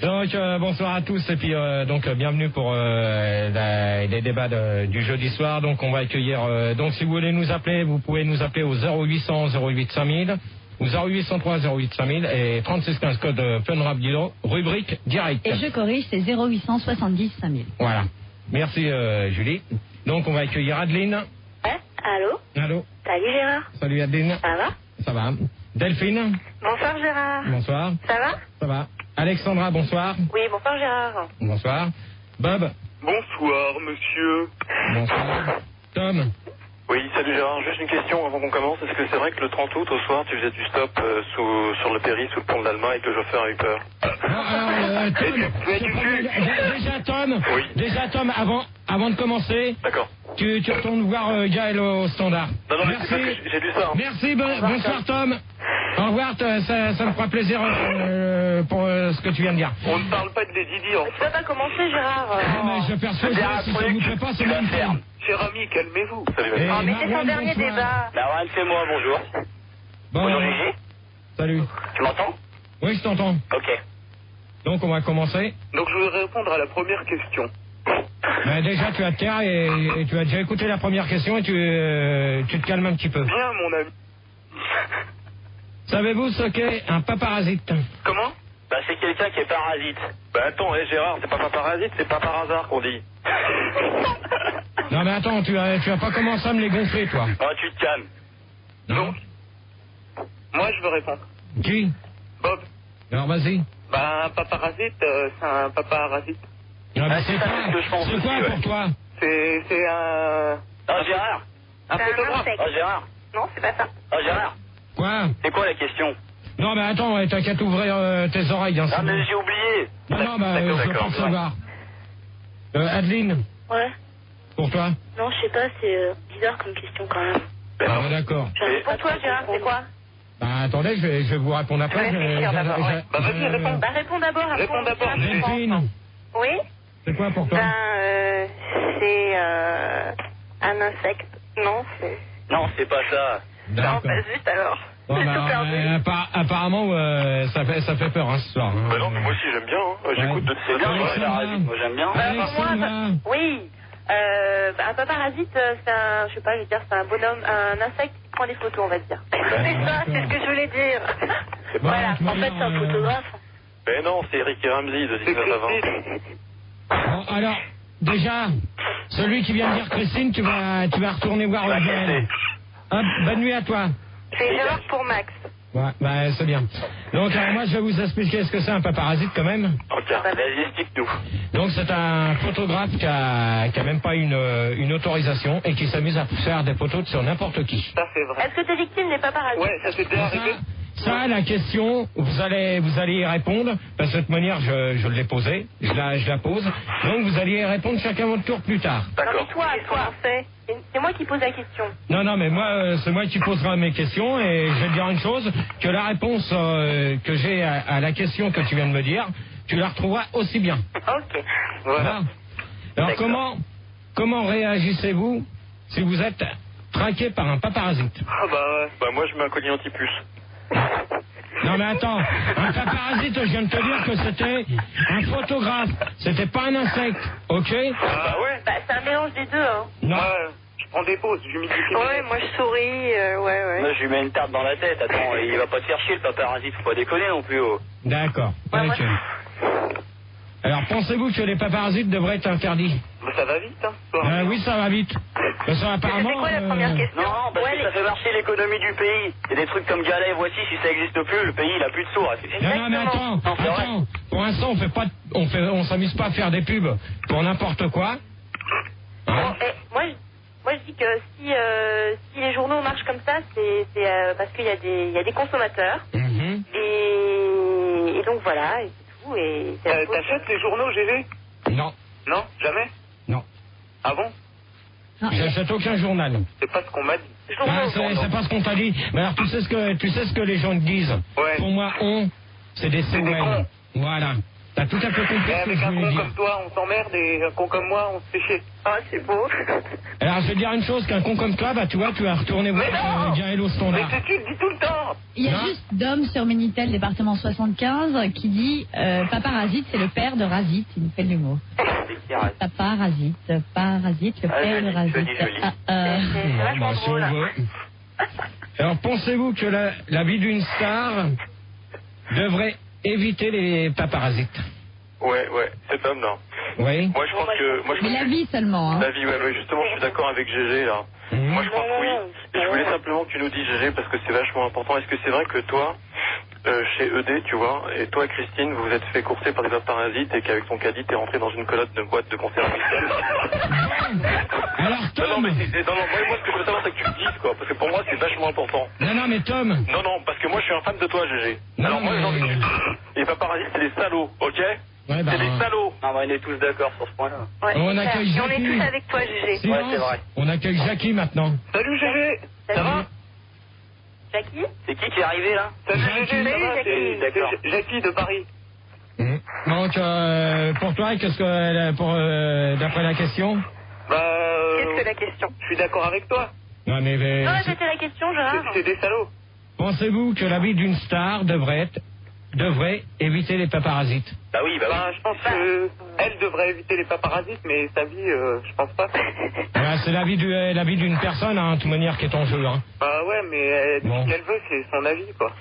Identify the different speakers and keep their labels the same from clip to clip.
Speaker 1: Donc bonsoir à tous et puis bienvenue pour les débats du jeudi soir. Donc on va accueillir donc si vous voulez nous appeler, vous pouvez nous appeler au 0800 08 5000 ou 0803 08 5000 et 3615 code Fun Radio, rubrique direct.
Speaker 2: Et je corrige, c'est 0870 5000.
Speaker 1: Voilà. Merci Julie. Donc on va accueillir Adeline.
Speaker 3: Allô.
Speaker 1: Allô.
Speaker 3: Salut Gérard.
Speaker 1: Salut Adeline.
Speaker 3: Ça va?
Speaker 1: Ça va. Delphine.
Speaker 3: Bonsoir Gérard.
Speaker 1: Bonsoir.
Speaker 3: Ça va?
Speaker 1: Ça va. Alexandra, bonsoir.
Speaker 3: Oui, bonsoir Gérard.
Speaker 1: Bonsoir. Bob.
Speaker 4: Bonsoir, monsieur.
Speaker 1: Bonsoir. Tom.
Speaker 4: Oui, salut Gérard. Juste une question avant qu'on commence. Est-ce que c'est vrai que le 30 août, au soir, tu faisais du stop sur le Péry, sous le pont de l'Alma, et que le chauffeur a eu peur?
Speaker 1: Non, alors, Tom,
Speaker 4: Oui.
Speaker 1: Déjà, Tom, avant de commencer,
Speaker 4: D'accord.
Speaker 1: tu retournes voir Gaël au standard.
Speaker 4: Non, mais
Speaker 1: Merci.
Speaker 4: c'est parce que j'ai lu ça. Hein.
Speaker 1: Merci, bonsoir Tom. Au revoir, ça me fera plaisir pour ce que tu viens de dire.
Speaker 4: On ne parle pas de Lady Di, hein.
Speaker 3: Tu vas pas commencer Gérard
Speaker 1: Non, mais je perçois que si ça vous plaît pas, c'est même faire.
Speaker 4: Cher ami, calmez-vous. Salut,
Speaker 1: Et
Speaker 3: Oh, mais c'est ton
Speaker 1: Marwan,
Speaker 3: dernier
Speaker 1: bonsoir.
Speaker 3: débat.
Speaker 4: Marwan, c'est moi, bonjour.
Speaker 1: Bon,
Speaker 4: Bonjour Gigi.
Speaker 1: salut.
Speaker 4: Tu m'entends?
Speaker 1: Oui, je t'entends.
Speaker 4: Ok.
Speaker 1: Donc, on va commencer.
Speaker 4: Donc je voudrais répondre à la première question.
Speaker 1: Déjà, tu vas te taire et tu as déjà écouté la première question et tu te calmes un petit peu.
Speaker 4: Bien, mon ami.
Speaker 1: Savez-vous ce qu'est un paparasite?
Speaker 4: Comment? Bah, c'est quelqu'un qui est parasite. Bah, attends, Gérard, c'est pas parasite, c'est pas par hasard qu'on dit.
Speaker 1: Non, mais attends, tu vas pas commencer à me les gonfler, toi.
Speaker 4: Oh, tu te calmes.
Speaker 1: Non.
Speaker 4: Moi, je veux répondre.
Speaker 1: Qui?
Speaker 4: Bob.
Speaker 1: Alors, vas-y.
Speaker 4: Bah, un paparasite, c'est un paparasite.
Speaker 1: Ah, mais
Speaker 4: c'est ça, c'est ce que je pense
Speaker 1: c'est
Speaker 4: aussi,
Speaker 1: quoi
Speaker 4: ouais.
Speaker 1: pour toi?
Speaker 4: C'est un... Oh, Gérard. Un
Speaker 3: C'est un
Speaker 4: photographe.
Speaker 3: insecte.
Speaker 4: Oh, Gérard.
Speaker 3: Non, c'est pas ça.
Speaker 4: Oh, Gérard.
Speaker 1: Quoi?
Speaker 4: C'est quoi la question?
Speaker 1: Non, mais attends, ouais, t'as qu'à t'ouvrir tes oreilles. Hein,
Speaker 4: Ah,
Speaker 1: c'est
Speaker 4: mais
Speaker 1: bon.
Speaker 4: j'ai oublié.
Speaker 1: Non, bah, je veux pas le savoir. Adeline,
Speaker 3: Ouais.
Speaker 1: pour toi?
Speaker 3: Non, je sais pas, c'est bizarre comme question quand même.
Speaker 1: Ah, ouais, d'accord.
Speaker 3: Pour toi Gérard, c'est quoi?
Speaker 1: Bah, attendez, je vais vous répondre après.
Speaker 3: Je vais réfléchir d'abord, ouais.
Speaker 4: Bah, vas-y, réponds.
Speaker 3: Bah réponds d'abord. après,
Speaker 4: Réponds
Speaker 3: on
Speaker 4: d'abord.
Speaker 3: dira ce qu'on pense.
Speaker 1: Delphine,
Speaker 3: Oui.
Speaker 1: c'est quoi pour toi?
Speaker 3: C'est un insecte. Non, c'est...
Speaker 4: Non, c'est pas ça.
Speaker 3: Non,
Speaker 1: D'accord.
Speaker 3: bah zut alors.
Speaker 1: Bon,
Speaker 3: J'ai
Speaker 1: bah,
Speaker 3: tout perdu.
Speaker 1: apparemment, ça fait peur, hein, ce soir. Hein.
Speaker 4: Bah non, mais moi aussi, j'aime bien. Hein. J'écoute de... C'est bien,
Speaker 1: Alexandra.
Speaker 4: moi, parasite. Moi, j'aime bien.
Speaker 1: Alexandra.
Speaker 3: Oui. Un paparasite, c'est un, je sais pas, je veux dire, c'est un bonhomme, un insecte qui prend des photos, on va dire. C'est ça, c'est ce que je voulais dire.
Speaker 4: C'est
Speaker 1: pas-
Speaker 3: Voilà,
Speaker 1: Bon,
Speaker 3: en fait, c'est un photographe.
Speaker 4: Mais non, c'est Eric et Ramsey de 19 à 20.
Speaker 1: Bon, alors, déjà, celui qui vient de dire Christine, tu vas retourner voir
Speaker 4: Bah,
Speaker 1: Gaël. Hop, bonne nuit à toi.
Speaker 3: C'est Gérard pour Max.
Speaker 1: Ouais, bah, c'est bien. Donc, alors, moi, je vais vous expliquer ce que c'est un paparasite, quand même.
Speaker 4: Ok, vas-y, explique-nous.
Speaker 1: Donc, c'est un photographe qui a même pas une autorisation et qui s'amuse à faire des photos sur n'importe qui.
Speaker 4: Ça, c'est vrai.
Speaker 3: Est-ce que t'es victime des paparazzis?
Speaker 4: Ouais, ça s'est déjà arrivé.
Speaker 1: Ça, la question, vous allez y répondre, parce que de toute manière, je l'ai posée, je la pose. Donc, vous allez y répondre chacun votre tour plus tard.
Speaker 3: Non,
Speaker 4: D'accord.
Speaker 3: mais toi, c'est moi qui pose la question.
Speaker 1: Non, mais moi, c'est moi qui poserai mes questions et je vais te dire une chose, que la réponse que j'ai à la question que tu viens de me dire, tu la retrouveras aussi bien.
Speaker 3: Ok.
Speaker 4: Voilà.
Speaker 1: Alors,
Speaker 4: D'accord.
Speaker 1: comment réagissez-vous si vous êtes traqué par un paparasite?
Speaker 4: Ah bah ouais. Bah moi, je mets un collier anti-puce.
Speaker 1: Non, mais attends, un paparasite, je viens de te dire que c'était un photographe, c'était pas un insecte, ok?
Speaker 4: Ah ouais.
Speaker 3: Bah, c'est un mélange des deux, hein.
Speaker 1: Non.
Speaker 4: Moi, je prends des pauses, j'humidifie.
Speaker 3: Ouais, moi je souris, ouais.
Speaker 5: Moi, je lui mets une tarte dans la tête. Attends, il va pas te faire chier, le paparazzi. Faut pas déconner non plus. Oh.
Speaker 1: D'accord.
Speaker 3: Ouais,
Speaker 1: Ok. Alors, pensez-vous que les paparasites devraient être interdits?
Speaker 4: Bah ça va vite, hein.
Speaker 1: Oui, ça va vite. Parce que apparemment,
Speaker 3: C'était quoi la première question?
Speaker 5: Non, parce
Speaker 3: Ouais,
Speaker 5: que ça fait marcher l'économie du pays. Il y a des trucs comme Galet, voici, si ça existe plus, le pays, il a plus de sourds.
Speaker 1: Non, mais attends,
Speaker 5: Non, c'est vrai.
Speaker 1: attends. Pour l'instant, on s'amuse pas à faire des pubs pour n'importe quoi.
Speaker 3: Bon,
Speaker 1: Hein?
Speaker 3: moi je dis que si les journaux marchent comme ça, c'est parce qu'il y a des consommateurs.
Speaker 1: Mhm.
Speaker 3: Et donc voilà, et c'est tout. Et c'est la faute.
Speaker 4: T'achètes les journaux, GG?
Speaker 1: Non,
Speaker 4: Non, jamais.
Speaker 1: non.
Speaker 4: Ah bon?
Speaker 1: J'achète aucun journal.
Speaker 4: C'est pas ce qu'on m'a dit.
Speaker 1: C'est pas ce qu'on t'a dit. Mais alors, tu sais ce que les gens te disent.
Speaker 4: Ouais.
Speaker 1: Pour moi, c'est des
Speaker 4: C'est des
Speaker 1: CON.
Speaker 4: cons.
Speaker 1: Voilà. T'as tout à fait compris
Speaker 6: Mais
Speaker 1: ce que
Speaker 6: avec
Speaker 1: je
Speaker 6: un
Speaker 1: voulais
Speaker 6: con
Speaker 1: dire.
Speaker 6: comme toi, on s'emmerde et un con comme moi, on se fait chier.
Speaker 3: Ah, c'est beau.
Speaker 1: Alors, je vais te dire une chose, qu'un con comme toi, bah, tu vois, tu vas retourner voir Gaël au
Speaker 6: Mais
Speaker 1: standard.
Speaker 6: tu le dis tout le temps.
Speaker 2: Il y a
Speaker 1: Non.
Speaker 2: juste Dom sur Minitel, département 75, qui dit Paparazite, c'est le père de Razit. Il nous fait de l'humour. Paparazite, parasite, le père de Razit.
Speaker 5: joli.
Speaker 3: C'est vachement
Speaker 1: Bah, si on
Speaker 3: drôle.
Speaker 1: veut. Alors, pensez-vous que la vie d'une star devrait éviter les paparasites?
Speaker 4: Ouais, cet homme là.
Speaker 1: Oui.
Speaker 4: Moi je pense que.
Speaker 2: Mais la vie seulement, hein.
Speaker 4: La vie, ouais, justement, je suis d'accord avec GG là. Moi je pense que oui. Et je voulais simplement que tu nous dises GG parce que c'est vachement important. Est-ce que c'est vrai que toi, chez ED, tu vois, et toi Christine, vous vous êtes fait courser par des paparasites et qu'avec ton caddie t'es rentré dans une colonne de boîte de conserve?
Speaker 1: Alors,
Speaker 4: Non,
Speaker 1: Tom.
Speaker 4: moi ce que je veux savoir c'est que tu le dises quoi, parce que pour moi c'est vachement important.
Speaker 1: Non, mais Tom.
Speaker 4: Non, parce que moi je suis un fan de toi GG.
Speaker 1: Non,
Speaker 4: Alors moi
Speaker 1: mais-
Speaker 4: j'ai envie que tu dises, les paparasites c'est des salauds, ok?
Speaker 1: Ouais, bah,
Speaker 4: C'est des salauds.
Speaker 5: Non, bah, on est tous d'accord sur ce point-là.
Speaker 3: Ouais,
Speaker 1: On
Speaker 3: c'est
Speaker 1: accueille
Speaker 3: clair. Et on est
Speaker 1: Jackie.
Speaker 3: tous avec toi, Gégé.
Speaker 1: silence.
Speaker 5: Ouais, c'est vrai.
Speaker 1: On accueille Jackie maintenant.
Speaker 6: Salut GG. Ça va?
Speaker 3: Jackie?
Speaker 5: C'est qui est arrivé là?
Speaker 6: Salut
Speaker 1: Jackie.
Speaker 6: GG, ça va?
Speaker 3: Jackie.
Speaker 5: D'accord.
Speaker 6: C'est Jackie de Paris.
Speaker 1: Donc, pour toi, qu'est-ce que, d'après la question?
Speaker 6: Bah,
Speaker 3: Qu'est-ce que la question?
Speaker 6: je suis d'accord avec toi.
Speaker 1: Non, mais
Speaker 3: Non, c'était la question, Gérard.
Speaker 6: C'est des salauds.
Speaker 1: pensez-vous que la vie d'une star devrait éviter les paparasites?
Speaker 5: Bah oui,
Speaker 6: Bah, je pense que elle devrait éviter les paparasites, mais sa vie, je pense pas.
Speaker 1: Ouais, c'est la vie d'une personne, hein, de toute manière, qui est en jeu. Hein.
Speaker 6: Bah ouais, mais elle dit
Speaker 1: Bon.
Speaker 6: ce qu'elle veut, c'est son avis, quoi.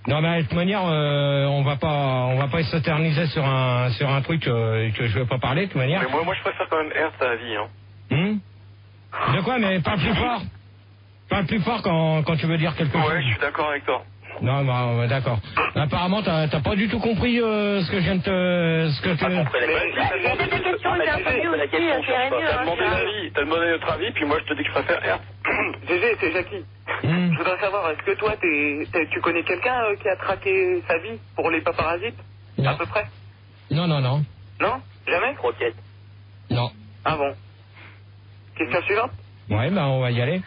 Speaker 1: Non, mais de toute manière, on va pas s'éterniser sur un truc que je veux pas parler, de toute manière.
Speaker 4: Mais moi je préfère quand même Hertz à la vie, hein.
Speaker 1: De quoi? Mais parle plus fort. Parle plus fort quand tu veux dire quelque chose.
Speaker 4: Ouais, je suis d'accord avec toi.
Speaker 1: Non, bah, d'accord. Apparemment, t'as pas du tout compris ce que je viens de te... Ce que
Speaker 5: Pas compris
Speaker 3: Il y a des questions, c'est un peu mieux aussi, c'est mieux.
Speaker 4: T'as demandé l'avis, t'as demandé notre avis, puis moi je te dis que je préfère Hertz.
Speaker 6: GG, c'est Jackie. Je voudrais savoir, est-ce que toi, tu connais quelqu'un qui a traqué sa vie pour les paparasites?
Speaker 1: Non.
Speaker 6: À peu près?
Speaker 1: Non.
Speaker 6: Non? Jamais?
Speaker 5: Croquette.
Speaker 1: Non.
Speaker 6: Ah bon? Question suivante?
Speaker 1: Ouais, bah, on va y aller.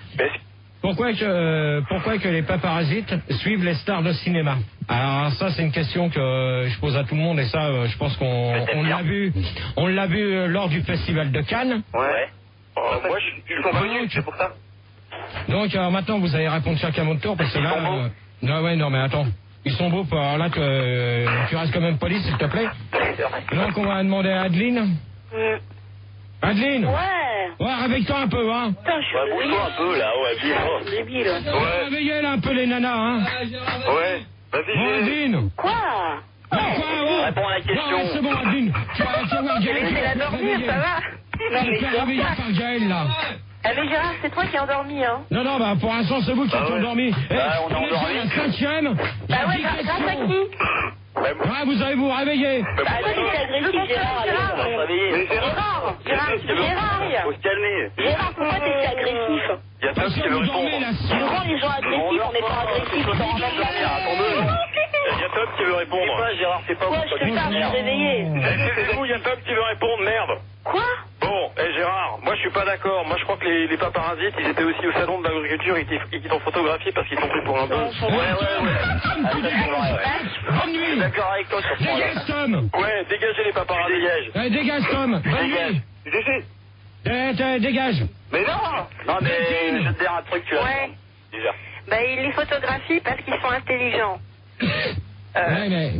Speaker 1: Pourquoi que les paparasites suivent les stars de cinéma? Alors ça c'est une question que je pose à tout le monde et ça je pense qu'on l'a vu lors du festival de Cannes.
Speaker 6: Ouais.
Speaker 4: Moi
Speaker 6: ils sont connus, c'est pour ça.
Speaker 1: Donc alors maintenant vous allez répondre chacun à votre tour parce que là non mais attends, ils sont beaux. Alors là tu restes quand même poli s'il te plaît. Donc on va demander à Adeline. Adeline. Ouais, réveille-toi un peu, hein.
Speaker 3: Putain, je suis
Speaker 5: Bouge-toi un peu là, ouais,
Speaker 3: débile.
Speaker 1: Ouais. Réveillez là un peu les nanas, hein.
Speaker 6: Ouais. Vas-y,
Speaker 1: Bon, Adeline.
Speaker 3: Quoi?
Speaker 5: Réponds à la question.
Speaker 1: Non, c'est bon, Adeline. Tu vas voir Gaël.
Speaker 3: Laissez-la dormir, ça va? Non, mais
Speaker 1: Je vais réveiller par Gaël, là.
Speaker 3: Ah, mais Gérard, c'est toi qui es endormi, hein.
Speaker 1: Non, bah pour l'instant, c'est vous qui êtes endormis.
Speaker 5: Bah, on est endormis.
Speaker 1: La 5e.
Speaker 3: Bah ouais, grâce à qui?
Speaker 1: Ouais, vous allez vous réveiller.
Speaker 3: Bah, toi, t'es agressif, Gérard.
Speaker 5: On va se réveiller.
Speaker 6: Mais
Speaker 3: Gérard,
Speaker 5: Faut se calmer.
Speaker 3: Gérard, pourquoi t'es si agressif?
Speaker 4: Il y a Tom qui veut
Speaker 1: Vous dormez,
Speaker 4: répondre.
Speaker 1: là,
Speaker 3: Tu rends les gens agressifs, on n'est pas agressifs.
Speaker 5: Faut t'en remettre dormir, attends-deux.
Speaker 4: Il y a Tom qui veut répondre.
Speaker 5: Pas Gérard, c'est pas
Speaker 3: Ouais, je te parle, je suis réveillé.
Speaker 4: C'est vous, il y a Tom qui veut répondre, merde.
Speaker 3: Quoi?
Speaker 4: Bon, Gérard, moi je suis pas d'accord. Moi je crois que les paparasites, ils étaient aussi au salon de l'agriculture et qu'ils t'ont photographié parce qu'ils t'ont pris pour un bœuf.
Speaker 5: Ouais. Ah, ça, c'est vrai, ouais.
Speaker 1: Bonne
Speaker 5: Je suis
Speaker 1: nuit.
Speaker 5: d'accord avec toi sur ce point-là.
Speaker 1: Dégage, Tom.
Speaker 4: Ouais, dégagez les paparasites.
Speaker 5: Dégage.
Speaker 1: Dégage, Tom. Bonne nuit.
Speaker 6: GG.
Speaker 1: Dégage.
Speaker 6: Mais non!
Speaker 5: Non, mais je vais te dire un truc, tu vas
Speaker 3: Ouais.
Speaker 5: déjà.
Speaker 3: Bah, ils les photographient parce qu'ils sont intelligents.
Speaker 1: Ouais, mais...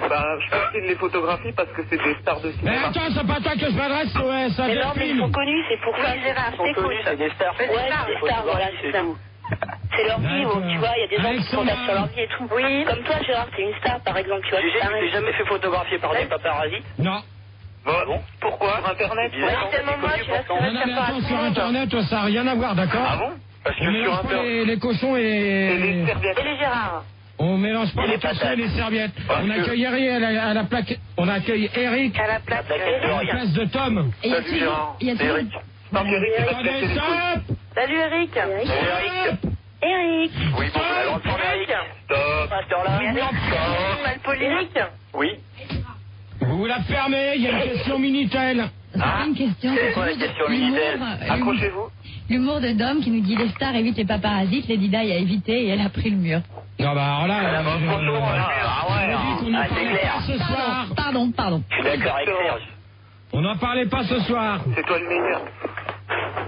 Speaker 6: Bah, je pense qu'il les photographie parce que c'est des stars de
Speaker 1: Mais
Speaker 6: cinéma.
Speaker 1: attends, c'est pas toi que je m'adresse, ouais, ça
Speaker 3: Mais non, mais ils sont connus, c'est pour ça, Gérard,
Speaker 5: Ils sont connus, c'est des stars.
Speaker 3: Ouais, c'est des stars, voilà, c'est ça. C'est leur vie,
Speaker 1: D'accord.
Speaker 3: tu vois, il y a des gens qui sont
Speaker 1: Alexandra.
Speaker 3: sur leur vie et tout. Oui. Comme toi, Gérard, t'es une star, par exemple, tu vois,
Speaker 5: GG,
Speaker 3: c'est
Speaker 5: tu
Speaker 3: pareil.
Speaker 5: t'es jamais fait photographier par des paparazzis?
Speaker 1: Non.
Speaker 6: Bon, pourquoi? Sur Internet?
Speaker 5: C'est bizarre.
Speaker 3: Ouais, c'est tellement moche, là, ça va
Speaker 1: Non,
Speaker 3: te
Speaker 1: mais
Speaker 3: faire
Speaker 1: attends, sur
Speaker 3: peur.
Speaker 1: Internet, ça n'a rien à voir, d'accord?
Speaker 6: Ah bon?
Speaker 4: Parce
Speaker 1: On
Speaker 4: que sur
Speaker 1: mélange pas
Speaker 4: Internet.
Speaker 1: les cochons
Speaker 6: Et les
Speaker 1: et...
Speaker 6: serviettes.
Speaker 3: Et les Gérard.
Speaker 1: On mélange pas
Speaker 5: Et
Speaker 1: les
Speaker 5: les
Speaker 1: cochons et
Speaker 5: patates.
Speaker 1: les serviettes.
Speaker 4: Parce
Speaker 1: On
Speaker 4: que-
Speaker 1: accueille Eric à la plaque... On accueille Eric
Speaker 3: À la place.
Speaker 5: La plaque,
Speaker 1: à la
Speaker 5: rien.
Speaker 1: place de Tom.
Speaker 2: Et il y a
Speaker 4: Salut,
Speaker 2: toujours...
Speaker 4: Gérard.
Speaker 2: Il y a
Speaker 4: C'est
Speaker 2: toujours...
Speaker 4: Eric.
Speaker 6: Non, Eric, c'est pas
Speaker 1: Attendez,
Speaker 6: casser les couilles.
Speaker 1: stop.
Speaker 3: Salut, Eric.
Speaker 5: Eric.
Speaker 3: Eric.
Speaker 4: Oui, bon,
Speaker 5: Alors, prends Eric.
Speaker 6: Stop.
Speaker 5: À cette heure-là.
Speaker 3: Malpoli. Eric.
Speaker 4: oui.
Speaker 1: Vous la fermez, il y a une question Minitel.
Speaker 2: C'est pas une question,
Speaker 5: C'est quoi la question Minitel?
Speaker 6: Accrochez-vous.
Speaker 2: L'humour de Dom qui nous dit les stars évitent les paparasites, Lady Di a évité et elle a pris le mur.
Speaker 1: Non, bah alors là...
Speaker 5: c'est clair.
Speaker 1: Ce soir.
Speaker 2: Pardon.
Speaker 5: Je suis d'accord avec Serge.
Speaker 1: On n'en parlait pas ce soir.
Speaker 6: C'est toi le meilleur.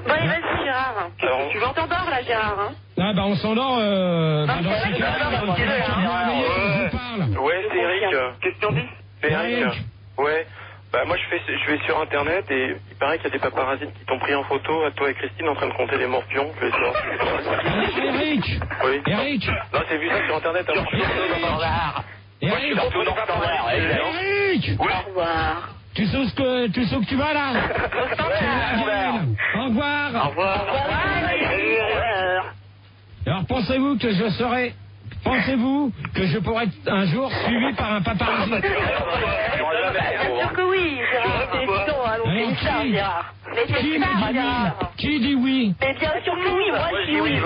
Speaker 3: Bon, allez, vas-y, Gérard. Tu vas t'endors, là, Gérard, hein?
Speaker 1: Ah, bah on s'endort, dans ces cas-là, on va je vous parle.
Speaker 4: Ouais, c'est Eric.
Speaker 6: Question 10.
Speaker 4: C'est Eric. Ouais. Bah moi je vais sur internet et il paraît qu'il y a des paparazzis qui t'ont pris en photo à toi et Christine en train de compter les morpions. Je vais savoir si c'est vrai.
Speaker 1: Eric.
Speaker 4: Oui.
Speaker 1: Eric.
Speaker 4: Non, j'ai vu ça sur internet. Alors je suis
Speaker 5: Moi, je suis partout dans le standard, évidemment.
Speaker 1: Eric.
Speaker 3: Au revoir.
Speaker 1: Tu sais où que tu vas là? Au revoir.
Speaker 6: Au revoir.
Speaker 1: Alors pensez-vous que je pourrais être un jour suivi par un paparazzi?
Speaker 3: Bien sûr que oui, Gérard. C'est évident, allons, c'est ça, Gérard. Mais c'est ça, Gérard.
Speaker 1: Qui dit oui?
Speaker 3: Mais bien sûr que oui, moi je dis oui.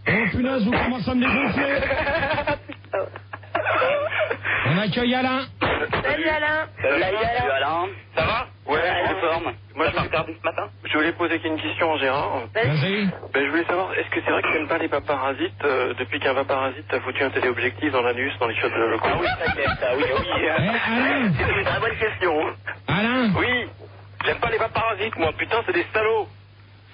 Speaker 1: Oh punaise, vous commencez à me dégonfler. On accueille Alain.
Speaker 3: Salut Alain.
Speaker 5: Salut Alain. Ça va?
Speaker 4: Ouais,
Speaker 5: en forme.
Speaker 4: Moi
Speaker 6: T'as regardé ce matin?
Speaker 4: je voulais poser une question à Gérard.
Speaker 1: Vas-y.
Speaker 4: Ben, je voulais savoir, est-ce que c'est vrai que tu n'aimes pas les paparasites depuis qu'un paparasite t'a foutu un téléobjectif dans l'anus, dans les chiottes de locaux?
Speaker 5: Ah oui, t'inquiète, ça, oui.
Speaker 1: Alain.
Speaker 4: C'est une très bonne question.
Speaker 1: Alain.
Speaker 4: Oui, j'aime pas les paparasites, moi. Putain, c'est des salauds.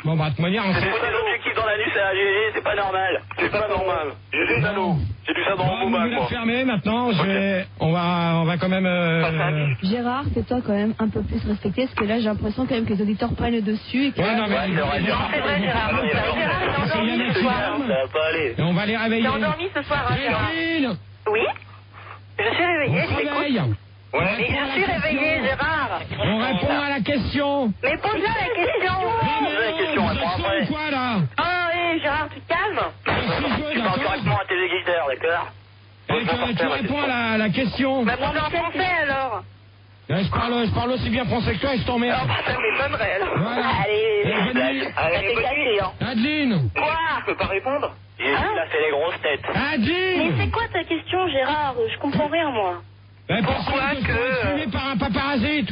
Speaker 1: Bon bah de toute manière on
Speaker 5: C'est
Speaker 1: sait.
Speaker 5: foutre l'objectif dans l'anus à la GG, c'est pas normal.
Speaker 4: C'est pas normal. J'ai des salauds. J'ai du ça dans mon
Speaker 1: Bon,
Speaker 4: boumac,
Speaker 1: vous la
Speaker 4: moi.
Speaker 1: fermez maintenant. On va quand même.
Speaker 7: Gérard, fais-toi quand même un peu plus respecter, parce que là j'ai l'impression quand même que les auditeurs prennent le dessus et que...
Speaker 1: Ouais, non mais.
Speaker 3: C'est vrai, Gérard. Gérard, t'es endormi ce soir.
Speaker 5: Ça va pas aller.
Speaker 1: Et on va les réveiller.
Speaker 3: T'es endormi ce soir, hein, Gérard?
Speaker 1: Gilles.
Speaker 3: Oui. Je suis réveillée,
Speaker 1: On
Speaker 3: je
Speaker 1: se réveille.
Speaker 3: t'écoute. Mais je suis réveillée, Gérard.
Speaker 1: On répond à la question.
Speaker 3: Mais pose-la la question.
Speaker 5: La question, elle prend après.
Speaker 1: Quoi là?
Speaker 3: Oh, hé, Gérard, tu te calmes.
Speaker 5: Tu parles correctement à tes guitares, d'accord?
Speaker 1: Tu réponds à la question.
Speaker 3: Bah, on est en français alors.
Speaker 1: Je parle aussi bien français que toi et je t'emmerde.
Speaker 3: Ah, bah, ça m'étonnerait alors.
Speaker 1: Voilà.
Speaker 3: Allez,
Speaker 1: Bonne nuit.
Speaker 3: ça fait gagner, hein.
Speaker 1: Adeline.
Speaker 3: Quoi?
Speaker 6: Je peux pas répondre?
Speaker 5: Il a fait les grosses têtes.
Speaker 3: Mais
Speaker 1: Adeline.
Speaker 3: c'est quoi ta question, Gérard? Je comprends rien, moi.
Speaker 1: Pourquoi que je suis suivi par un paparazzi?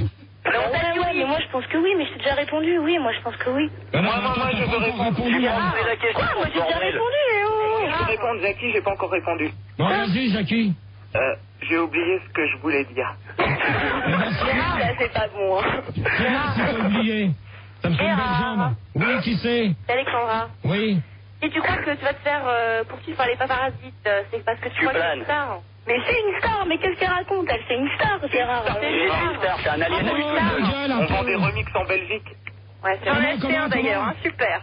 Speaker 3: Non, ouais, mais moi je pense que oui, mais je t'ai déjà répondu. Oui, moi je pense que oui.
Speaker 1: Moi,
Speaker 6: je veux répondre.
Speaker 3: Gérard,
Speaker 5: la question.
Speaker 3: quoi? Moi j'ai déjà répondu,
Speaker 6: Je peux répondre, Jackie, j'ai pas encore répondu.
Speaker 1: Bon, vas-y, Jackie.
Speaker 6: J'ai oublié ce que je voulais dire.
Speaker 3: Gérard, là c'est pas bon, hein.
Speaker 1: Gérard, si t'as oublié. Ça me fait une belle jambe. Oui, qui c'est?
Speaker 3: C'est Alexandra.
Speaker 1: Oui.
Speaker 3: Si tu crois que tu vas te faire poursuivre par les paparasites, c'est parce que tu crois que c'est une star. Mais c'est une star, mais qu'est-ce qu'elle raconte? Elle, c'est une star, Gérard.
Speaker 5: C'est une star, c'est un alien.
Speaker 6: On vend des remixes en Belgique.
Speaker 3: Ouais, c'est un STR d'ailleurs, hein, super.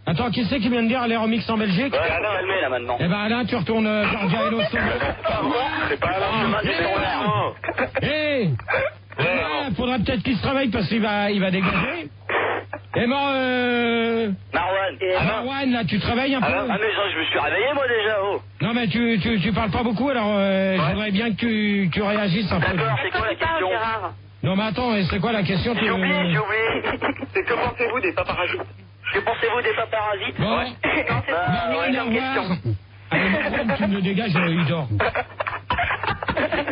Speaker 1: Attends, qui c'est qui vient de dire les remix en Belgique?
Speaker 5: Ouais, Alain, calmer là maintenant.
Speaker 1: Eh ben Alain, tu retournes Georgia et Loso.
Speaker 4: C'est pas la chemin du tourneur.
Speaker 1: Hé! Faudra peut-être qu'il se réveille parce qu'il va dégager. Et bon, Marwan, là, tu te réveilles un peu?
Speaker 5: Ah mais je me suis réveillé moi déjà, oh.
Speaker 1: Non mais tu parles pas beaucoup, alors je voudrais bien que tu réagisses un peu.
Speaker 5: D'accord, c'est quoi la question?
Speaker 1: Non mais attends, c'est quoi la question?
Speaker 5: J'ai oublié.
Speaker 6: C'est que pensez-vous des paparasites?
Speaker 5: Que pensez-vous des paparasites?
Speaker 1: Bon.
Speaker 5: Ouais.
Speaker 1: Marwan, au revoir. Allez, Marwan, tu me dégages, il dort.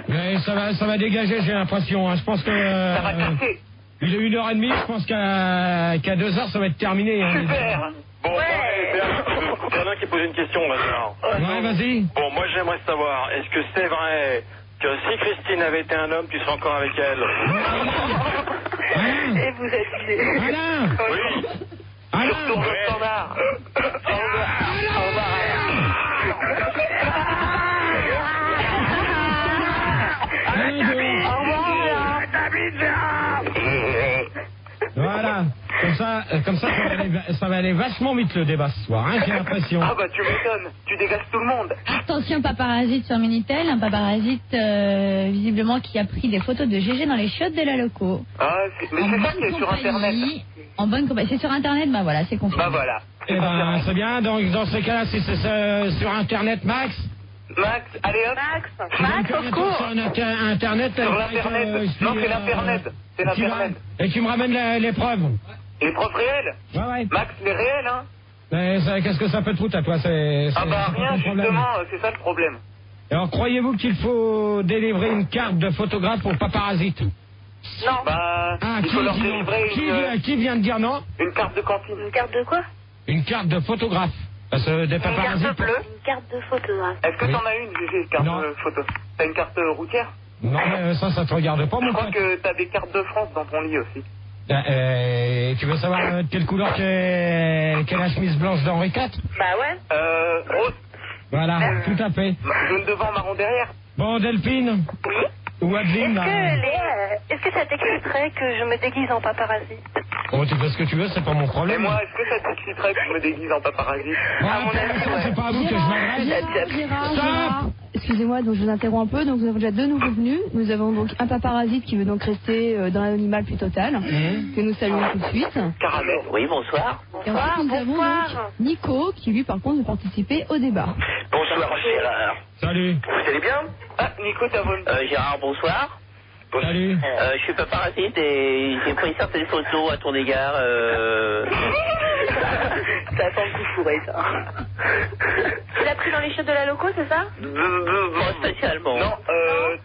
Speaker 1: Mais ça va dégager, j'ai l'impression. Hein. Je pense que...
Speaker 6: Ça va casser.
Speaker 1: Il est 1h30, je pense qu'à 2h, ça va être terminé. Hein.
Speaker 6: Super.
Speaker 4: Bon, il y en a qui pose une question maintenant.
Speaker 1: Ouais, vas-y.
Speaker 4: Bon, moi j'aimerais savoir, est-ce que c'est vrai que si Christine avait été un homme, tu serais encore avec elle?
Speaker 1: Alain.
Speaker 3: Et vous êtes...
Speaker 1: Alain.
Speaker 4: Oui.
Speaker 1: Alain.
Speaker 6: Sur le standard. Au revoir.
Speaker 1: Voilà. Comme ça va aller vachement vite le débat ce soir, hein, j'ai l'impression.
Speaker 6: Ah bah tu m'étonnes, tu dégages tout le monde.
Speaker 2: Attention, paparasite sur Minitel, un paparasite visiblement qui a pris des photos de GG dans les chiottes de la loco.
Speaker 6: Ah, mais c'est ça qui est sur Internet.
Speaker 2: En bonne compagnie. C'est sur Internet, bah voilà, c'est confirmé.
Speaker 6: Bah voilà.
Speaker 1: Eh ben, c'est bien, donc dans ces cas-là, si c'est sur Internet, Max.
Speaker 6: Max, allez hop.
Speaker 3: Max, au secours.
Speaker 1: Sur Internet.
Speaker 6: Sur l'Internet. Non, c'est l'Internet. C'est l'Internet.
Speaker 1: Et tu me ramènes les preuves.
Speaker 6: Les preuves réelles?
Speaker 1: Ouais.
Speaker 6: Max, les réelles, hein?
Speaker 1: Qu'est-ce que ça peut te foutre à toi?
Speaker 6: Ah bah rien, justement, c'est ça le problème.
Speaker 1: Alors, croyez-vous qu'il faut délivrer une carte de photographe aux paparasites?
Speaker 3: Non.
Speaker 6: Bah, il faut leur délivrer
Speaker 1: qui vient de dire non?
Speaker 6: une carte de cantine.
Speaker 3: Une carte de quoi?
Speaker 1: Une carte de photographe. Parce que des paparazzis...
Speaker 3: Une carte de photographe.
Speaker 6: Est-ce que t'en as une, Gégé, carte de photo? T'as une carte routière?
Speaker 1: Non, mais ça te regarde pas, mon
Speaker 6: Je crois
Speaker 1: pote.
Speaker 6: que t'as des cartes de France dans ton lit aussi.
Speaker 1: Tu veux savoir de quelle couleur qu'est la chemise blanche d'Henri IV?
Speaker 3: Bah ouais.
Speaker 6: Rose.
Speaker 1: Voilà, tout à fait.
Speaker 6: Jaune devant, marron derrière.
Speaker 1: Bon, Delphine?
Speaker 3: Oui.
Speaker 1: Ou Adeline, là?
Speaker 3: Est-ce que ça t'exciterait que je me déguise en paparazzi?
Speaker 1: Oh, tu fais ce que tu veux, c'est pas mon
Speaker 6: Et
Speaker 1: problème.
Speaker 6: moi, est-ce que ça t'exciterait que je me déguise en paparazzi?
Speaker 1: À mon avis, c'est pas à vous que je m'adresse.
Speaker 7: Gérard, excusez-moi, donc je vous interromps un peu. Donc nous avons déjà 2 nouveaux venus. Nous avons donc un paparazzi qui veut donc rester dans l'animal plus total, que nous saluons tout de suite.
Speaker 6: Caramel.
Speaker 5: Oui, bonsoir.
Speaker 7: Et ensuite nous avons donc Nico qui lui par contre veut participer au débat.
Speaker 5: Bonsoir, Gérard.
Speaker 1: Salut.
Speaker 5: Vous allez bien?
Speaker 6: Ah, Nico, t'as volé.
Speaker 5: Gérard, bonsoir.
Speaker 1: Salut.
Speaker 5: Je suis paparazzi et j'ai pris certaines photos à ton égard.
Speaker 3: Ça sent le coup fourré, ça. Tu l'as pris dans les chiottes de la loco, c'est ça?
Speaker 5: Pas spécialement.
Speaker 6: Non,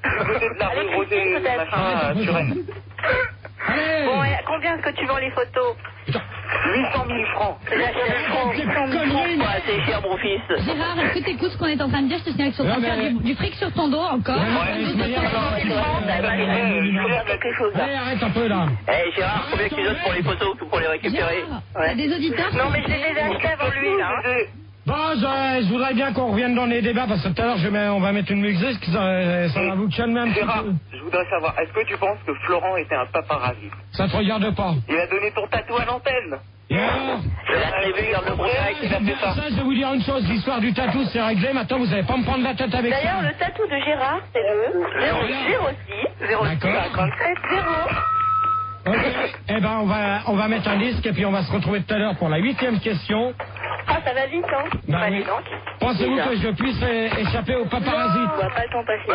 Speaker 6: du côté de la rue Rosée, machin, Turenne.
Speaker 1: Allez.
Speaker 3: Bon, et combien est-ce que tu vends les photos?
Speaker 6: 800 000 francs.
Speaker 5: C'est cher, mon fils.
Speaker 2: Gérard, est-ce que t'écoutes ce qu'on est en train de dire? Je te signale qu'ils sont en train de faire du fric sur ton dos encore.
Speaker 1: Allez, arrête un peu, là.
Speaker 5: Eh, Gérard, combien tu donnes pour les photos pour les récupérer?
Speaker 2: Gérard, t'as des auditeurs?
Speaker 3: Non, mais je les ai déjà achetés avant lui, là.
Speaker 1: Bon, je voudrais bien qu'on revienne dans les débats, parce que tout à l'heure, on va mettre une musique, ça va vous calmer un petit
Speaker 6: Gérard,
Speaker 1: peu.
Speaker 6: je voudrais savoir, est-ce que tu penses que Florent était un paparazzi?
Speaker 1: Ça te regarde pas.
Speaker 6: Il a donné ton tatou à l'antenne.
Speaker 1: Et alors?
Speaker 5: Je l'ai attribué dans le contact.
Speaker 6: Il a fait ça.
Speaker 1: Je vais vous dire une chose, l'histoire du tatou, c'est réglé, maintenant, vous allez pas me prendre la tête avec ça.
Speaker 3: D'ailleurs, le tatou de Gérard, c'est le 06
Speaker 1: D'accord.
Speaker 3: 57 0.
Speaker 1: Ok. Eh ben, on va mettre un disque, et puis on va se retrouver tout à l'heure pour la 8e question.
Speaker 3: Ah, ça va vite, hein?
Speaker 1: Bah
Speaker 3: Allez,
Speaker 1: oui.
Speaker 3: donc.
Speaker 1: Pensez-vous que je puisse échapper au paparazzi?
Speaker 3: On va pas le temps passer.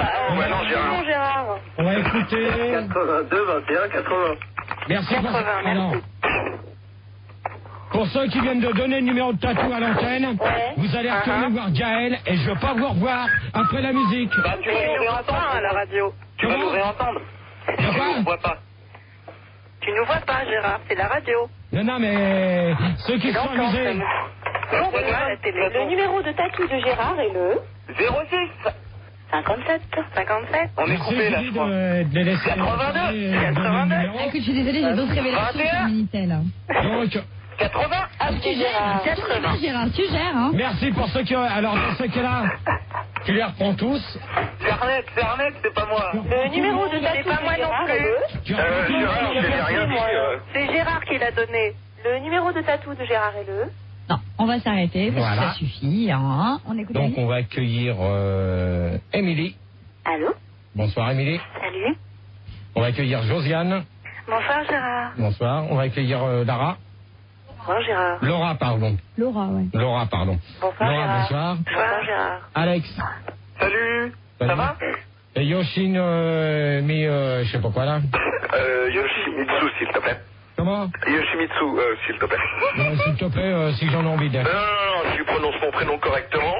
Speaker 5: non, Gérard.
Speaker 3: Non, Gérard.
Speaker 1: On va écouter...
Speaker 5: 82, 21, 80.
Speaker 1: Merci.
Speaker 3: 80, merci.
Speaker 1: Alors, pour ceux qui viennent de donner le numéro de tatou à l'antenne, vous allez retourner voir Gaël, et je veux pas vous revoir après la musique.
Speaker 6: Bah, tu vas nous réentendre
Speaker 3: à la radio.
Speaker 6: Tu vas nous réentendre.
Speaker 1: Tu
Speaker 6: On ne voit pas.
Speaker 3: Tu nous vois pas, Gérard, c'est la radio.
Speaker 1: Non, mais ceux qui sont amusés...
Speaker 3: Bon, ben, la télé. Le numéro de tatou de Gérard est le
Speaker 6: 06.
Speaker 3: 57. 57.
Speaker 6: On est coupé là, je crois.
Speaker 1: de les laisser
Speaker 6: 82.
Speaker 3: 82.
Speaker 2: Ah, écoute, je suis désolée, j'ai d'autres révélations sur le Minitel.
Speaker 1: Donc,
Speaker 6: 80.
Speaker 3: Ah, tu Gérard.
Speaker 2: Tu gères, Gérard, tu gères, hein.
Speaker 1: merci pour ceux qui... Alors, dans ce cas-là, tu les reprends tous.
Speaker 6: C'est Arnett, c'est pas moi.
Speaker 3: Le numéro de tatou, c'est pas moi non plus.
Speaker 1: Tu
Speaker 5: Gérard, j'ai rien dit.
Speaker 3: C'est Gérard qui l'a donné. Le numéro de tatou de Gérard est le...
Speaker 2: Non, on va s'arrêter, parce que
Speaker 1: Voilà.
Speaker 2: ça suffit, hein. On écoute.
Speaker 1: Donc, on va accueillir Émilie.
Speaker 3: Allô?
Speaker 1: Bonsoir, Émilie.
Speaker 3: Salut.
Speaker 1: On va accueillir Josiane.
Speaker 3: Bonsoir, Gérard.
Speaker 1: Bonsoir. On va accueillir Lara.
Speaker 3: Bonsoir, Gérard.
Speaker 1: Laura, pardon.
Speaker 7: Laura, ouais.
Speaker 1: Laura, pardon.
Speaker 3: Bonsoir,
Speaker 1: Laura,
Speaker 3: Gérard.
Speaker 1: bonsoir.
Speaker 3: Bonsoir, Gérard.
Speaker 1: Alex.
Speaker 6: Salut. Ça va?
Speaker 1: Et Yoshin, je sais pas quoi là.
Speaker 4: Yoshimitsu, s'il te plaît.
Speaker 1: Comment?
Speaker 4: Yoshimitsu, s'il te plaît.
Speaker 1: S'il te plaît, si j'en ai envie d'être.
Speaker 4: Non, si tu prononces mon prénom correctement,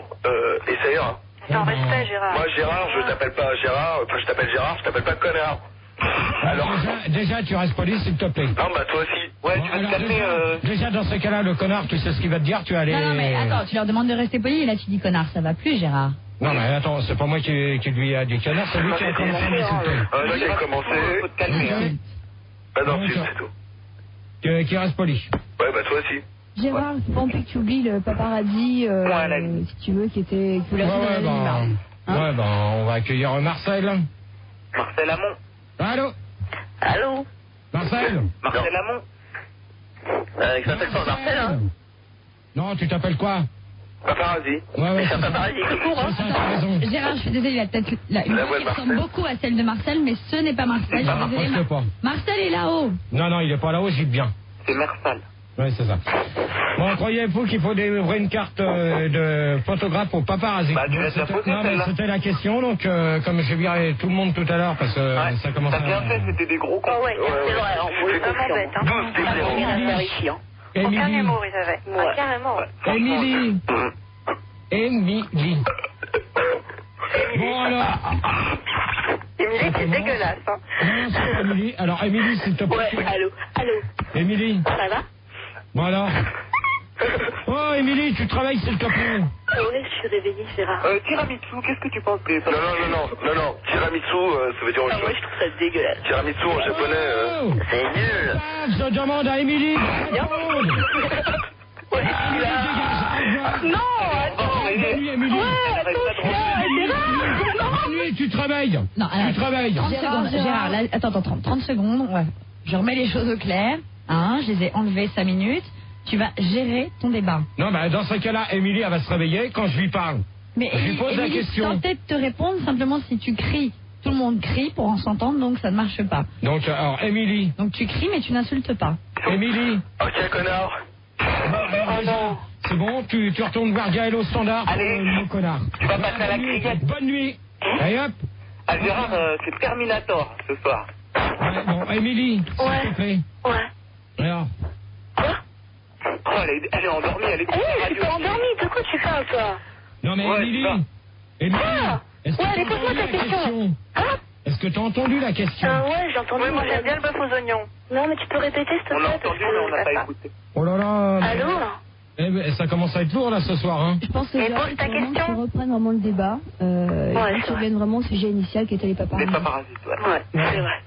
Speaker 4: et ça ira.
Speaker 3: C'est en respect, Gérard.
Speaker 4: Moi, Gérard, je t'appelle pas Gérard, enfin, je t'appelle Gérard, je t'appelle pas connard. Alors.
Speaker 1: Déjà, tu restes poli, s'il te plaît.
Speaker 4: Non, bah, toi aussi.
Speaker 6: Ouais, tu vas te calmer.
Speaker 1: Déjà, dans ce cas-là, le connard, tu sais ce qu'il va te dire, tu vas aller...
Speaker 2: Non, mais attends, tu leur demandes de rester poli, et là tu dis connard, ça va plus, Gérard.
Speaker 1: Non, mais attends, c'est pas moi qui lui a dit connard, c'est lui qui a commencé à m'insulter.
Speaker 4: Là, j'ai commencé.
Speaker 6: Faut te calmer. Hein.
Speaker 4: Bah, non, c'est tout.
Speaker 1: Qui reste poli.
Speaker 4: Ouais, bah, toi aussi.
Speaker 7: Gérard, c'est pas envie que tu oublies le paparazzi, si tu veux, qui voulait rester dans l'animal.
Speaker 1: Ouais, ben, on va accueillir Marcel.
Speaker 6: Marcel Amont.
Speaker 1: Allô?
Speaker 3: Allô?
Speaker 1: Marcel?
Speaker 6: Marcel Amont.
Speaker 5: Je m'appelle pas Marcel, hein.
Speaker 1: Non, tu t'appelles quoi?
Speaker 4: Paparazzi.
Speaker 1: Ouais,
Speaker 5: C'est un paparazzi tout court, hein.
Speaker 1: t'as raison.
Speaker 2: Gérard, je suis désolée, il a peut-être une
Speaker 4: La
Speaker 2: voix
Speaker 4: voix
Speaker 2: qui
Speaker 4: de
Speaker 2: ressemble
Speaker 4: Marcel.
Speaker 2: beaucoup à celle de Marcel, mais ce n'est pas Marcel. Je suis désolée,
Speaker 1: Presque pas.
Speaker 2: Marcel est là-haut.
Speaker 1: Non, il est pas là-haut, j'y bien.
Speaker 6: C'est Mersal.
Speaker 1: Oui, c'est ça. Bon, croyez-vous qu'il faut ouvrir une carte de photographe au paparazzi?
Speaker 6: Bah, tu l'as déjà posé,
Speaker 1: Non, mais
Speaker 6: celle-là.
Speaker 1: c'était la question, donc comme je virais tout le monde tout à l'heure, parce que ça commence
Speaker 6: T'as bien fait, c'était des gros cons.
Speaker 3: Oh, ouais, c'est vrai, on est vraiment bête, hein. Aucun humour, ils avaient. Ah, carrément.
Speaker 1: Émilie. Émilie. Bon, alors.
Speaker 3: Émilie, c'est dégueulasse, hein.
Speaker 1: Non, c'est pas Émilie. Alors, Émilie, s'il te plaît.
Speaker 3: Ouais, allô?
Speaker 1: Émilie.
Speaker 3: Ça va?
Speaker 1: Bon, alors. Oh, Émilie, tu travailles, s'il te plaît.
Speaker 3: Oui, je suis réveillée, Gérard.
Speaker 6: Tiramisu, qu'est-ce que tu penses que...
Speaker 5: Non. Tiramisu, ça veut dire autre
Speaker 3: Moi,
Speaker 5: chose.
Speaker 3: je trouve ça dégueulasse.
Speaker 5: Tiramisu en japonais, c'est nul.
Speaker 1: Je demande à Émilie.
Speaker 3: Ouais, non, attends.
Speaker 1: Émilie, Émilie. Émilie, tu travailles.
Speaker 2: Non, alors,
Speaker 1: Tu travailles.
Speaker 2: 30 secondes, Gérard, là, attends, 30 secondes. Ouais. Je remets les choses au clair. Hein, je les ai enlevées 5 minutes. Tu vas gérer ton débat.
Speaker 1: Non, bah, dans ce cas-là, Émilie, elle va se réveiller quand je lui parle.
Speaker 2: Mais
Speaker 1: Je lui pose la question.
Speaker 2: tentais de te répondre, simplement si tu cries. Tout le monde crie pour en s'entendre, donc ça ne marche pas.
Speaker 1: Donc, alors, Émilie.
Speaker 2: Donc tu cries, mais tu n'insultes pas.
Speaker 1: Émilie.
Speaker 5: Ok, connard.
Speaker 3: Oh non.
Speaker 1: C'est bon, tu retournes voir Gaël au standard.
Speaker 6: Allez.
Speaker 1: Mon connard.
Speaker 6: Tu vas passer à la cricket.
Speaker 1: Bonne nuit. Et hop.
Speaker 6: Ah, Gérard, c'est Terminator, ce soir.
Speaker 1: Ouais, bon, Émilie, s'il te plaît.
Speaker 3: Ouais.
Speaker 1: Alors.
Speaker 6: Oh, elle est endormie, elle écoute la
Speaker 3: Je suis
Speaker 6: radio.
Speaker 3: pas endormie, de quoi tu parles, toi?
Speaker 1: Non, mais
Speaker 6: Ouais,
Speaker 1: Émilie.
Speaker 6: ça.
Speaker 1: Émilie.
Speaker 3: Ah.
Speaker 1: Est-ce que
Speaker 3: Ouais,
Speaker 1: t'as
Speaker 3: réponds-moi
Speaker 1: entendu
Speaker 3: ta
Speaker 1: la
Speaker 3: question. Hein?
Speaker 1: Est-ce que t'as entendu la question?
Speaker 3: Ouais, j'ai entendu.
Speaker 8: Oui, moi j'aime bien le bœuf aux oignons.
Speaker 3: Non, mais tu peux répéter, s'il te plaît?
Speaker 6: On a
Speaker 3: parce
Speaker 6: entendu,
Speaker 3: que
Speaker 6: mais on n'a
Speaker 3: je
Speaker 6: pas
Speaker 3: sais
Speaker 6: écouté.
Speaker 1: Oh là là.
Speaker 3: Allô?
Speaker 1: Eh ben, ça commence à être lourd là ce soir, hein.
Speaker 7: Je pense que
Speaker 8: Mais
Speaker 7: Gérard,
Speaker 8: pose ta
Speaker 7: il faut vraiment
Speaker 8: question.
Speaker 7: qu'on reprenne vraiment le débat.
Speaker 3: c'est
Speaker 7: Qu'on se
Speaker 3: vrai.
Speaker 7: revienne vraiment au sujet initial qui était les papas.
Speaker 6: Les paparasites, ouais.
Speaker 3: Ouais, c'est vrai.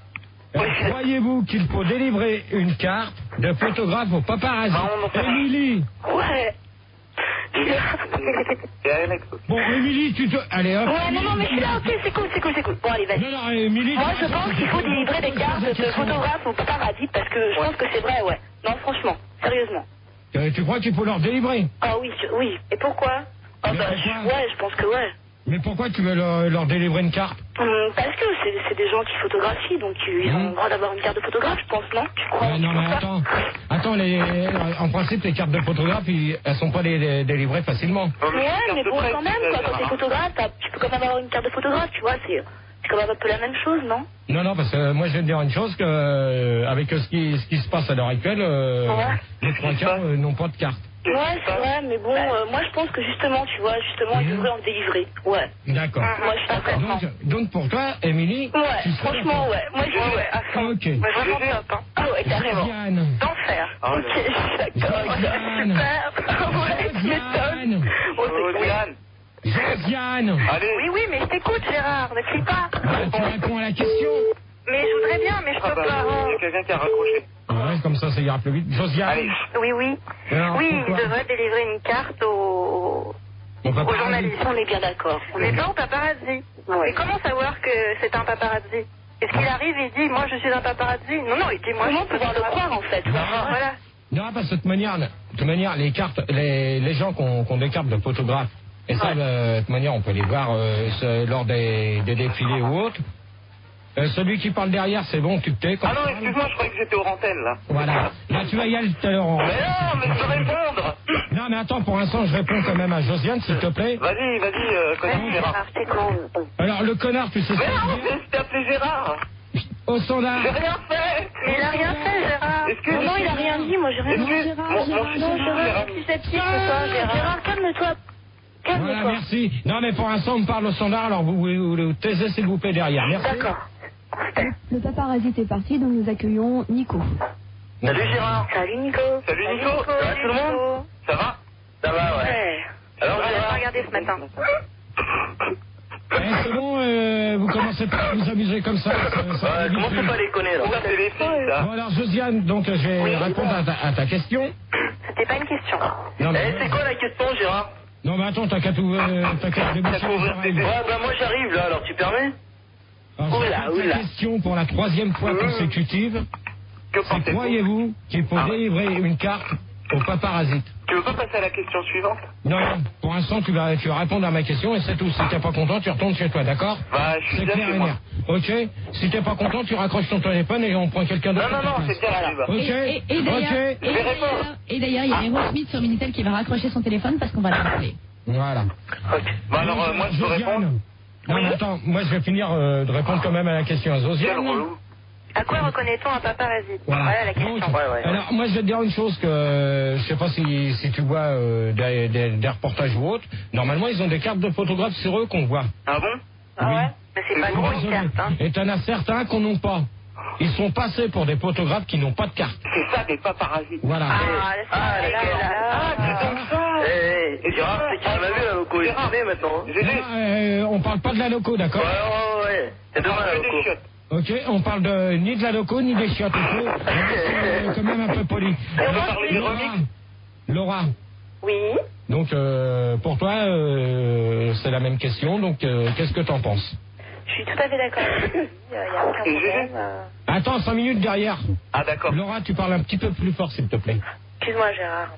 Speaker 1: Croyez-vous qu'il faut délivrer une carte de photographe au paparazzi?
Speaker 6: Non, non.
Speaker 1: Émilie.
Speaker 3: Ouais.
Speaker 6: Et Alex aussi.
Speaker 1: Bon, Émilie, tu te... Allez, hop.
Speaker 3: Ouais, non, mais je suis là, ok, c'est cool. Bon, allez, vas-y.
Speaker 1: Non, Émilie...
Speaker 3: Moi, je pense qu'il faut délivrer des cartes de photographes au paparazzi parce que je pense que c'est vrai, ouais. Non, franchement, sérieusement.
Speaker 1: Tu crois qu'il faut leur délivrer?
Speaker 3: Ah oui, oui. Et pourquoi? Ah
Speaker 1: Mais
Speaker 3: bah,
Speaker 1: pourquoi
Speaker 3: ouais, je pense que ouais.
Speaker 1: Mais pourquoi tu veux leur délivrer une carte?
Speaker 3: Parce que c'est des gens qui photographient, donc ils ont le droit d'avoir une carte de photographe, je pense, non? Tu crois?
Speaker 1: Non, mais attends. En principe, les cartes de photographe, elles sont pas délivrées facilement.
Speaker 3: Ouais, mais bon, quand même, quoi, quand t'es photographe, tu peux quand même avoir une carte de photographe, tu vois, c'est quand même un peu la même chose, non?
Speaker 1: Non, parce que moi, je vais te dire une chose, que avec ce qui se passe à l'heure actuelle, les 3 quarts n'ont pas de carte.
Speaker 3: Ouais, c'est vrai, mais bon, moi je pense que justement, tu vois, ils devraient en délivrer. Ouais.
Speaker 1: D'accord.
Speaker 3: Moi je suis d'accord.
Speaker 1: Donc pour toi, Émilie,
Speaker 3: Ouais,
Speaker 1: tu serais
Speaker 3: franchement,
Speaker 1: d'accord?
Speaker 3: ouais. Moi je dis ouais, à fond.
Speaker 1: Ok.
Speaker 8: Mais vraiment top, hein.
Speaker 3: Ah ouais, carrément.
Speaker 1: Josiane.
Speaker 8: D'enfer.
Speaker 3: Ok, je suis d'accord.
Speaker 1: Josiane.
Speaker 3: Super. Ouais, tu m'étonnes. Oh, c'est
Speaker 6: Diane.
Speaker 1: Josiane.
Speaker 6: Allez.
Speaker 8: Oui, mais je t'écoute, Gérard, ne crie pas.
Speaker 1: Tu réponds à la question.
Speaker 8: Mais je voudrais bien, mais je
Speaker 6: Ah
Speaker 8: peux
Speaker 6: bah,
Speaker 8: pas.
Speaker 6: il y a quelqu'un qui a raccroché.
Speaker 1: Ouais, comme ça ira plus vite. Josiane.
Speaker 6: Allez.
Speaker 8: Oui.
Speaker 1: Alors,
Speaker 8: Oui, il
Speaker 1: pourquoi?
Speaker 8: devrait délivrer une carte aux
Speaker 1: Paparazzi.
Speaker 8: journalistes.
Speaker 3: On est bien d'accord.
Speaker 8: Mais pas au paparazzi.
Speaker 3: Ouais.
Speaker 8: Mais comment savoir que c'est un paparazzi? Est-ce qu'il arrive et il dit, moi je suis un paparazzi? Non, il dit, moi
Speaker 3: Comment
Speaker 8: je peux
Speaker 3: pouvoir le croire en fait?
Speaker 8: Voilà.
Speaker 1: Non, parce que de toute manière, les cartes, les gens qui ont des cartes de photographes, et ça, de toute manière, on peut les voir lors des défilés ou autres. Celui qui parle derrière, c'est bon, tu te tais.
Speaker 6: Ah non, excuse-moi, je croyais que j'étais aux antennes, là.
Speaker 1: Voilà. Là, tu vas y aller tout à l'heure.
Speaker 6: Mais non, mais je veux répondre.
Speaker 1: Non, mais attends, pour l'instant, je réponds quand même à Josiane, s'il te plaît.
Speaker 6: Vas-y, connais Gérard.
Speaker 3: C'est con.
Speaker 1: Alors, le connard, tu sais ce
Speaker 6: Mais
Speaker 1: que
Speaker 6: non,
Speaker 1: je veux dire?
Speaker 6: je t'ai appelé Gérard.
Speaker 1: Au standard.
Speaker 6: J'ai rien fait.
Speaker 8: Mais il a rien fait, Gérard.
Speaker 6: Excuse-moi.
Speaker 3: Non, il a rien dit, moi j'ai rien dit.
Speaker 6: Mon
Speaker 3: Non, Gérard,
Speaker 6: fils,
Speaker 3: susceptible, toi, Gérard. Gérard, calme-toi.
Speaker 1: Voilà,
Speaker 3: Calme-toi.
Speaker 1: merci. Non, mais pour l'instant, on me parle au standard, alors vous taisez, s'il vous plaît, derrière. Merci.
Speaker 3: D'accord.
Speaker 7: Le paparazzi est parti, donc nous accueillons Nico.
Speaker 5: Salut Gérard.
Speaker 3: Salut Nico.
Speaker 6: Salut Nico. Ça va tout le monde? Ça va?
Speaker 5: Ça va, ouais.
Speaker 3: Ouais.
Speaker 5: Alors
Speaker 8: On l'a pas
Speaker 5: Gérard,
Speaker 8: regardé ce matin.
Speaker 1: C'est bon, vous commencez pas à vous amuser comme ça.
Speaker 5: ouais, commencez pas à déconner là.
Speaker 6: Ça, c'est les filles, ça.
Speaker 1: Bon, alors, Josiane, donc, je vais répondre à ta question.
Speaker 8: C'était pas une question.
Speaker 1: Non, mais,
Speaker 5: C'est quoi la question Gérard?
Speaker 1: non, mais attends, t'as qu'à déboucher
Speaker 6: qu'à ouvrir tes
Speaker 1: les oreilles.
Speaker 5: Ouais, bah moi j'arrive là, alors tu permets?
Speaker 1: Alors, je pose la question pour la 3e fois consécutive.
Speaker 6: Que
Speaker 1: C'est
Speaker 6: pensez-vous?
Speaker 1: croyez-vous qu'il faut délivrer une carte au paparazzi?
Speaker 6: Tu veux pas passer à la question suivante?
Speaker 1: Non, pour l'instant, tu vas répondre à ma question et c'est tout. Si t'es pas content, tu retournes chez toi, d'accord?
Speaker 6: Bah, je suis
Speaker 1: C'est
Speaker 6: bien
Speaker 1: clair
Speaker 6: chez
Speaker 1: et
Speaker 6: moi.
Speaker 1: net. Ok? Si t'es pas content, tu raccroches ton téléphone et on prend quelqu'un d'autre.
Speaker 6: Non, c'est bien, tu vas.
Speaker 1: Ok?
Speaker 2: Et d'ailleurs,
Speaker 1: Ok?
Speaker 6: Je vais répondre.
Speaker 2: il y a Hero Smith sur Minitel qui va raccrocher son téléphone parce qu'on va l'appeler.
Speaker 1: Voilà.
Speaker 6: Bah alors, moi, je peux
Speaker 1: Josiane.
Speaker 6: répondre?
Speaker 1: Non, mais attends, moi je vais finir de répondre quand même à la question à
Speaker 6: Quel
Speaker 1: Josiane.
Speaker 6: relou.
Speaker 8: À quoi reconnaît-on un paparazzi? Voilà la question.
Speaker 1: Donc, alors, moi je vais te dire une chose que je sais pas si tu vois des reportages ou autres. Normalement, ils ont des cartes de photographes sur eux qu'on voit.
Speaker 6: Ah bon?
Speaker 8: Ah ouais? Mais c'est pas gros une carte, hein.
Speaker 1: Et t'en as certains qu'on n'ont pas. ils sont passés pour des photographes qui n'ont pas de carte.
Speaker 6: C'est ça, des paparasites.
Speaker 1: Voilà.
Speaker 6: C'est donc ça.
Speaker 5: Et Gérard, c'est qu'il en a vu la loco, il est maintenant.
Speaker 1: On parle pas de la loco, d'accord?
Speaker 5: Ouais. C'est demain la loco.
Speaker 1: Ok, on parle ni de la loco ni des chiottes, ok? C'est quand même un peu poli.
Speaker 6: On va parler de remix.
Speaker 1: Laura.
Speaker 3: Oui.
Speaker 1: Donc, pour toi, c'est la même question. Donc, qu'est-ce que t'en penses?
Speaker 3: Je suis tout à fait d'accord avec lui. Il n'y a aucun problème.
Speaker 1: Attends, 5 minutes derrière.
Speaker 6: Ah, d'accord.
Speaker 1: Laura, tu parles un petit peu plus fort, s'il te plaît.
Speaker 3: Excuse-moi, Gérard.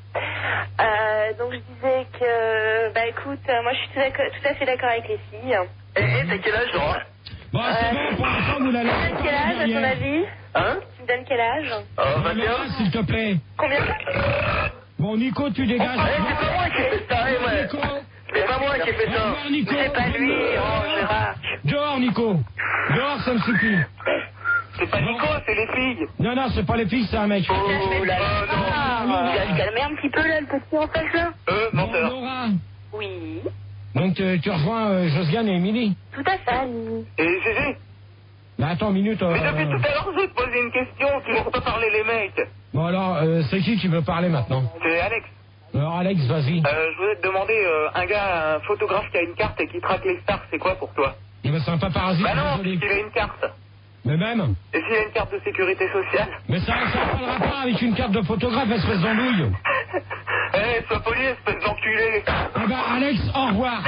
Speaker 3: Donc, je disais que, bah écoute, moi je suis tout à fait d'accord avec les filles.
Speaker 5: Et t'as quel âge, Laura?
Speaker 1: Bon, c'est bon, pour l'instant, vous la laissez.
Speaker 3: Tu me donnes quel âge, à ton avis?
Speaker 5: Hein?
Speaker 3: Tu me donnes quel âge?
Speaker 5: 21.
Speaker 1: S'il te plaît.
Speaker 3: Combien?
Speaker 1: Bon, Nico, tu dégages.
Speaker 5: C'est pas moi qui ai fait ça,
Speaker 1: Nico.
Speaker 5: C'est pas moi qui ai fait ça.
Speaker 1: Dehors, Nico.
Speaker 3: C'est pas lui, Gérard.
Speaker 1: Dehors, Nico. Dehors, ça me suffit.
Speaker 6: C'est pas Nico, c'est les filles.
Speaker 1: Non, c'est pas les filles, c'est un mec.
Speaker 5: Oh là là.
Speaker 3: Il va se calmer un petit peu là, le petit en face là.
Speaker 6: Menteur.
Speaker 1: Laura.
Speaker 3: Oui.
Speaker 1: Donc, tu rejoins Josiane et Émilie.
Speaker 3: Tout à fait.
Speaker 6: Et GG.
Speaker 1: Bah, attends, minute.
Speaker 6: Mais depuis tout à l'heure, je vais te poser une question. Tu ne peux pas parler les mecs.
Speaker 1: Bon, alors, c'est qui veut parler maintenant?
Speaker 6: C'est Alex.
Speaker 1: Alors, Alex, vas-y.
Speaker 6: Je voulais te demander, un photographe qui a une carte et qui traque les stars, c'est quoi pour toi?
Speaker 1: Eh ben, c'est un paparazzi.
Speaker 6: Bah non,
Speaker 1: désolé.
Speaker 6: puisqu'il a une carte.
Speaker 1: Mais même.
Speaker 6: Et s'il a une carte de sécurité sociale?
Speaker 1: Mais ça n'a pas le rapport avec une carte de photographe, espèce d'andouille.
Speaker 6: Eh, sois poli, espèce d'enculé.
Speaker 1: Eh ben, Alex, au revoir.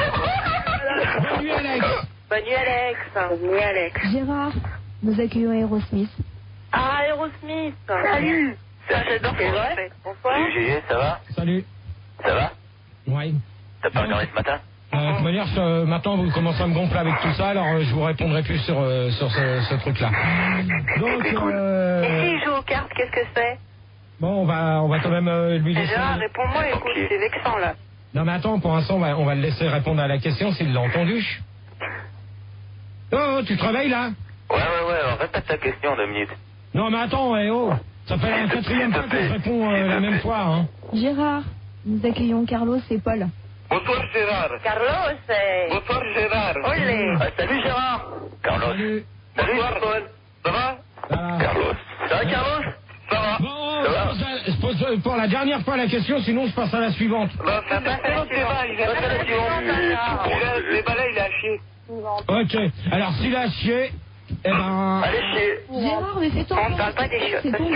Speaker 1: Bonne nuit, Alex.
Speaker 3: Bonne nuit, Alex. Bonne nuit, Alex.
Speaker 7: Gérard, nous accueillons Aerosmith.
Speaker 3: Ah, Aerosmith. Salut. J'adore ce vrai. Bonsoir.
Speaker 5: Salut GG, ça va?
Speaker 1: Salut.
Speaker 5: Ça va?
Speaker 1: Ouais.
Speaker 5: T'as pas regardé ce matin?
Speaker 1: De toute manière, maintenant, vous commencez à me gonfler avec tout ça, alors je vous répondrai plus sur ce truc-là. Donc,
Speaker 3: Et s'il joue aux cartes, qu'est-ce que c'est?
Speaker 1: bon, on va quand même lui laisser...
Speaker 3: Gérard, réponds-moi, écoute, c'est vexant là.
Speaker 1: Non, mais attends, pour l'instant, on va le laisser répondre à la question s'il l'a entendu. Oh, tu te réveilles, là?
Speaker 5: Ouais, alors répète ta question 2 minutes.
Speaker 1: Non, mais attends, ça fait la 4e fois que je réponds la même fois, hein.
Speaker 7: Gérard, nous accueillons Carlos et Paul.
Speaker 6: Bonsoir Gérard.
Speaker 3: Carlos,
Speaker 6: Bonsoir Gérard.
Speaker 3: Olé.
Speaker 5: Salut Gérard. Carlos.
Speaker 1: Salut.
Speaker 6: Bonsoir Paul. Ça va?
Speaker 1: Ça va.
Speaker 5: Carlos. Ça va Carlos?
Speaker 6: Ça va.
Speaker 1: Bon, je pose pour la dernière fois la question, sinon je passe à la suivante.
Speaker 6: Bah, c'est l'autre débat, il a le débat là, il a chier.
Speaker 1: Ok, alors s'il a chié, eh ben...
Speaker 5: Allez chier.
Speaker 7: Gérard, mais fais-toi
Speaker 3: On ne parle pas des chiottes.
Speaker 7: C'est ton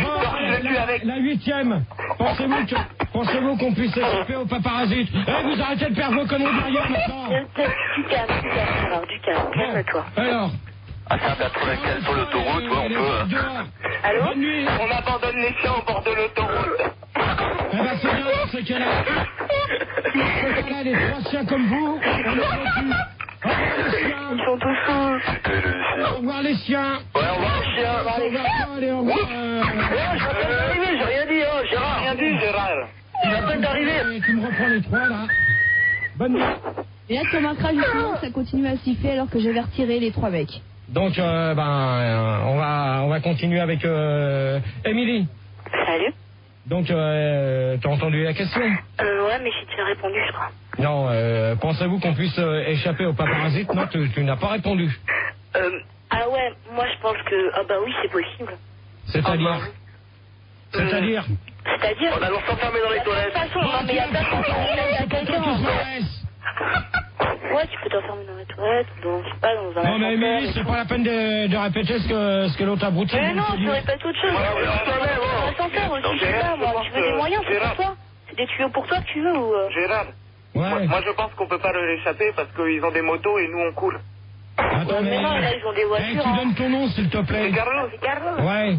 Speaker 1: La 8e. Pensez-vous qu'on puisse échapper aux paparasites? Vous arrêtez de perdre vos conneries derrière maintenant.
Speaker 3: Du calme, alors, du calme, calme-toi.
Speaker 1: Alors,
Speaker 5: Ah, c'est un 95 sur l'autoroute, ouais, on peut.
Speaker 3: Allô?
Speaker 1: bonne nuit.
Speaker 6: On abandonne les chiens au bord de l'autoroute.
Speaker 1: Eh ben c'est bien dans ce cas-là. Les 3 chiens comme vous, on les tue. Au revoir les chiens.
Speaker 3: Ils sont tous fous.
Speaker 1: Au revoir les chiens.
Speaker 5: Ouais, on va le chien.
Speaker 1: Au revoir, allez, au revoir.
Speaker 5: Ouais, je viens d'arriver, j'ai rien dit, hein, Gérard.
Speaker 6: Rien dit Gérard.
Speaker 5: Il vient peine d'arriver.
Speaker 1: Tu me reprends les 3 là. Bonne nuit.
Speaker 7: Et là, tu remarqueras justement que ça continue à siffler alors que j'avais retiré les 3 mecs.
Speaker 1: Donc, on va continuer avec Émilie.
Speaker 3: Salut.
Speaker 1: Donc, t'as entendu la question?
Speaker 3: Ouais, mais j'ai déjà répondu, je crois.
Speaker 1: Non, pensez-vous qu'on puisse échapper aux paparasites? Non, tu n'as pas répondu.
Speaker 3: Ah ouais, moi je pense que... Ah bah oui, c'est possible.
Speaker 1: C'est-à-dire? C'est-à-dire?
Speaker 3: C'est-à-dire...
Speaker 5: On allons s'enfermer dans les
Speaker 3: De toute
Speaker 5: toilettes.
Speaker 3: façon, non mais il y a personne qui
Speaker 1: C'est
Speaker 3: à
Speaker 1: pour toi que je
Speaker 3: quelqu'un.
Speaker 1: me laisse.
Speaker 3: Ouais, tu peux t'enfermer dans les toilettes, dans, je sais pas, dans un
Speaker 1: Non, mais
Speaker 3: ascenseur
Speaker 1: Émilie,
Speaker 3: et
Speaker 1: c'est
Speaker 3: tout.
Speaker 1: pas la peine de répéter ce que l'autre abruti
Speaker 3: Mais
Speaker 1: vient de
Speaker 3: non,
Speaker 1: te
Speaker 3: tu
Speaker 1: dire.
Speaker 3: répètes autre chose.
Speaker 5: Ouais,
Speaker 3: Dans l'ascenseur aussi, je sais pas, moi. Tu veux des moyens, c'est pour toi. C'est des tuyaux pour toi que tu veux ou...
Speaker 6: Gérard.
Speaker 1: Ouais.
Speaker 6: Moi je pense qu'on peut pas leur échapper parce qu'ils ont des motos et nous on coule.
Speaker 1: Attends,
Speaker 3: Mais non, là, ils ont des voitures.
Speaker 1: tu donnes ton nom, s'il te plaît.
Speaker 6: C'est Carlos.
Speaker 3: C'est Carlos.
Speaker 1: Ouais.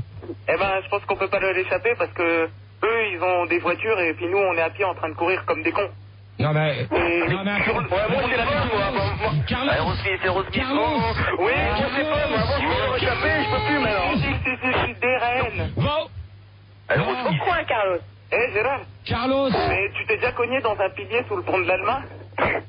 Speaker 6: Eh ben je pense qu'on peut pas leur échapper parce que eux ils ont des voitures et puis nous on est à pied en train de courir comme des cons.
Speaker 1: Non, mais attends.
Speaker 5: Ouais, moi c'est la même, moi.
Speaker 1: Carlos.
Speaker 5: Aerosmith.
Speaker 1: Carlos.
Speaker 6: Oui,
Speaker 5: je sais pas, moi avant je voulais leur échapper, je peux plus maintenant.
Speaker 6: C'est des reines.
Speaker 1: Bon.
Speaker 5: Aerosmith.
Speaker 3: Pourquoi, Carlos?
Speaker 6: Eh Gérard,
Speaker 1: Carlos.
Speaker 6: mais tu t'es déjà cogné dans un pilier sous le pont de l'Allemagne?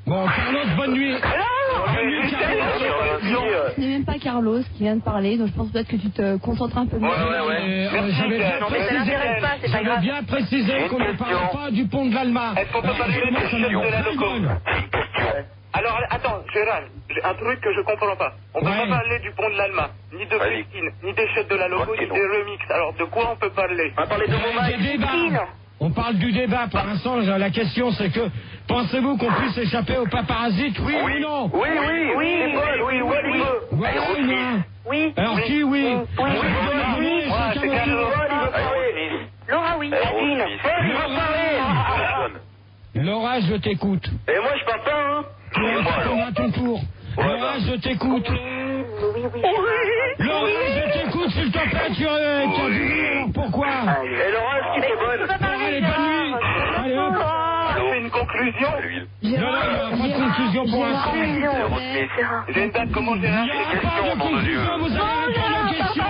Speaker 1: Bon, Carlos, bonne nuit. Bonne nuit, Carlos.
Speaker 7: Ce n'est même pas Carlos qui vient de parler, donc je pense peut-être que tu te concentres un peu mieux.
Speaker 5: Ouais.
Speaker 1: J'avais bien
Speaker 3: Non, mais ça l'intéresse pas, c'est pas
Speaker 1: J'avais
Speaker 3: grave.
Speaker 1: bien précisé qu'on ne parle pas du pont de l'Allemagne.
Speaker 6: Est-ce qu'on peut parler de la loco? Alors, attends, Gérard, j'ai un truc que je comprends pas. On peut pas parler du pont de l'Alma, ni de Christine, ni des chefs de la logo, ni des remix. Alors, de quoi on peut parler?
Speaker 5: On va parler de Momaï.
Speaker 1: On parle du débat. Pour l'instant, la question, c'est que pensez-vous qu'on puisse échapper aux paparasites, oui ou non?
Speaker 5: Oui.
Speaker 3: Oui.
Speaker 1: Alors qui, oui?
Speaker 3: Laura, oui.
Speaker 1: Laura, je t'écoute.
Speaker 5: Et moi, je parle pas, hein.
Speaker 1: On a ton tour. Laura, je t'écoute.
Speaker 3: Oui.
Speaker 1: Laura, je t'écoute, s'il te plaît, tu as du rire, alors pourquoi?
Speaker 5: Et Laura, est-ce qu'il est bonne?
Speaker 1: Allez, bonne nuit. Allez, hop.
Speaker 6: On fait une conclusion.
Speaker 1: Non, il n'y aura pas de conclusion pour l'instant.
Speaker 6: J'ai une date, comment
Speaker 1: Il
Speaker 6: Gérard?
Speaker 1: n'y aura pas de conclusion, vous allez répondre à la question.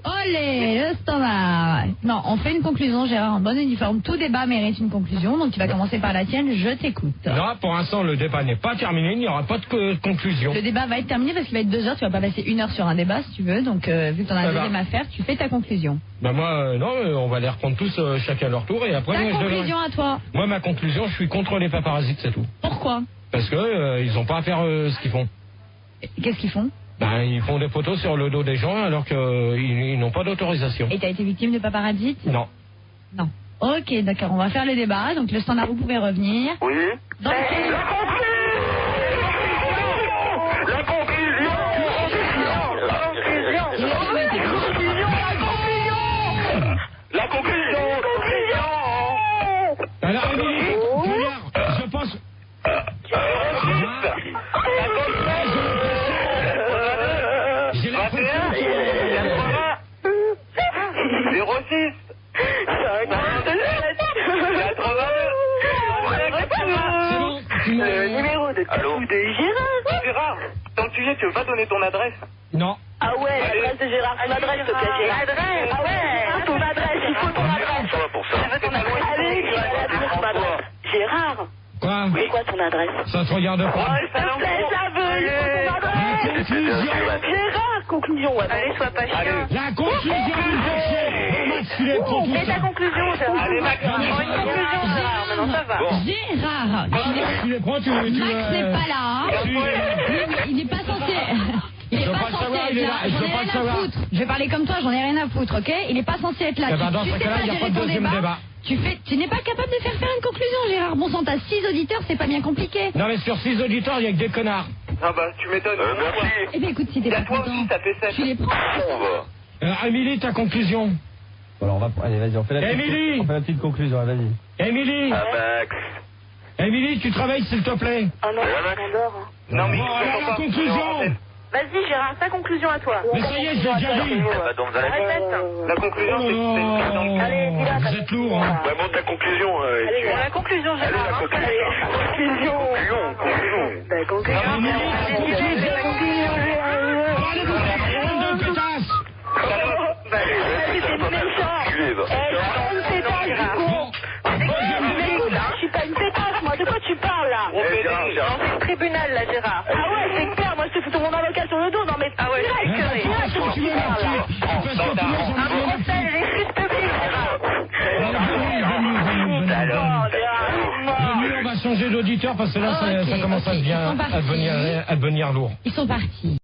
Speaker 2: Olé, le standard. Non, on fait une conclusion, Gérard, en bon uniforme. Tout débat mérite une conclusion, donc tu vas commencer par la tienne, je t'écoute.
Speaker 1: Non, pour l'instant, le débat n'est pas terminé, il n'y aura pas de conclusion.
Speaker 2: Le débat va être terminé parce qu'il va être 2 heures, tu vas pas passer 1 heure sur un débat si tu veux, donc vu que tu en as un deuxième à faire, tu fais ta conclusion.
Speaker 1: Ben moi, non, on va les reprendre tous chacun leur tour et après...
Speaker 2: Ta conclusion à toi.
Speaker 1: Moi, ma conclusion, je suis contre les paparasites, c'est tout.
Speaker 2: Pourquoi?
Speaker 1: Parce que ils n'ont pas à faire ce qu'ils font.
Speaker 2: Qu'est-ce qu'ils font?
Speaker 1: Ben, ils font des photos sur le dos des gens alors qu'ils n'ont pas d'autorisation.
Speaker 2: Et t'as été victime de paparazzi?
Speaker 1: Non.
Speaker 2: Non. Ok, d'accord, on va faire le débat. Donc le standard, vous pouvez revenir.
Speaker 5: Oui.
Speaker 2: Dans quel...
Speaker 5: La conclusion.
Speaker 1: Alors, Émilie, je pense... J'ai l'impression que...
Speaker 6: 06
Speaker 3: Le numéro de téléphone de Gérard.
Speaker 6: Gérard, tant que tu y es, tu veux pas donner ton adresse?
Speaker 1: Non.
Speaker 3: Ah ouais, l'adresse de Gérard. Ton adresse, s'il te plaît, Gérard. L'adresse. Ah ouais, ton adresse, il faut ton adresse.
Speaker 5: Ça va pour ça.
Speaker 3: Je veux ton adresse. Allez, je vais ton adresse. Gérard,
Speaker 1: Quoi?
Speaker 3: c'est quoi ton adresse?
Speaker 1: Ça te regarde pas.
Speaker 3: Ça veut, il faut ton adresse. Gérard, conclusion, ouais. Allez, sois pas chiant.
Speaker 1: La conclusion du dossier.
Speaker 3: Fais ta conclusion, Gérard. Allez, Max, une conclusion, Gérard. Maintenant, ça va.
Speaker 2: Gérard,
Speaker 1: Tu les prends,
Speaker 2: Max n'est pas là. Il n'est pas censé... Il n'est pas censé être là. J'en ai rien à foutre. Je vais parler comme toi, j'en ai rien à foutre, ok? Il n'est pas censé être là.
Speaker 1: Eh ben, dans ce cas-là, il n'y a pas de deuxième débat.
Speaker 2: Tu n'es pas capable de faire une conclusion, Gérard. Bon sang, t'as 6 auditeurs, c'est pas bien compliqué.
Speaker 1: Non, mais sur 6 auditeurs, il n'y a que des connards.
Speaker 6: Ah bah, tu m'étonnes.
Speaker 5: Merci.
Speaker 2: Eh bien, écoute, si t'es pas
Speaker 6: toi
Speaker 2: content,
Speaker 6: aussi, ça fait 7.
Speaker 2: tu les prends.
Speaker 1: Émilie, ta conclusion.
Speaker 9: Alors, allez, vas-y, on fait la petite conclusion, vas-y.
Speaker 1: Émilie.
Speaker 5: Max.
Speaker 1: Émilie, tu travailles, s'il te plaît.
Speaker 3: Oh non, on dort.
Speaker 6: Non, mais
Speaker 1: Bon, alors, la conclusion.
Speaker 3: Vas-y, Gérard, ta conclusion à toi.
Speaker 1: Mais ça y est, je l'ai déjà dit.
Speaker 3: Répète.
Speaker 6: la conclusion, c'est...
Speaker 3: Allez, dis-la.
Speaker 1: Vous êtes lourd, hein.
Speaker 5: Bah, montre ta conclusion.
Speaker 3: Allez, la conclusion, Gérard.
Speaker 5: Allez, la conclusion.
Speaker 3: La conclusion.
Speaker 1: Émilie, ta conclusion. Allez, vous êtes de pétasse.
Speaker 3: C'était méchant. Je suis pas une pétasse, moi. De quoi tu parles, là? Dans le tribunal, là, Gérard. Ah ouais, c'est clair. Moi, je te fous mon avocat sur le dos. Non, mais... Ah ouais,
Speaker 1: Parce que tu es l'artiste. Parce que tu es
Speaker 3: un procès, l'excuse publique, Gérard.
Speaker 1: Venez, on va changer d'auditeur parce que là, ça commence à devenir lourd.
Speaker 2: Ils sont partis.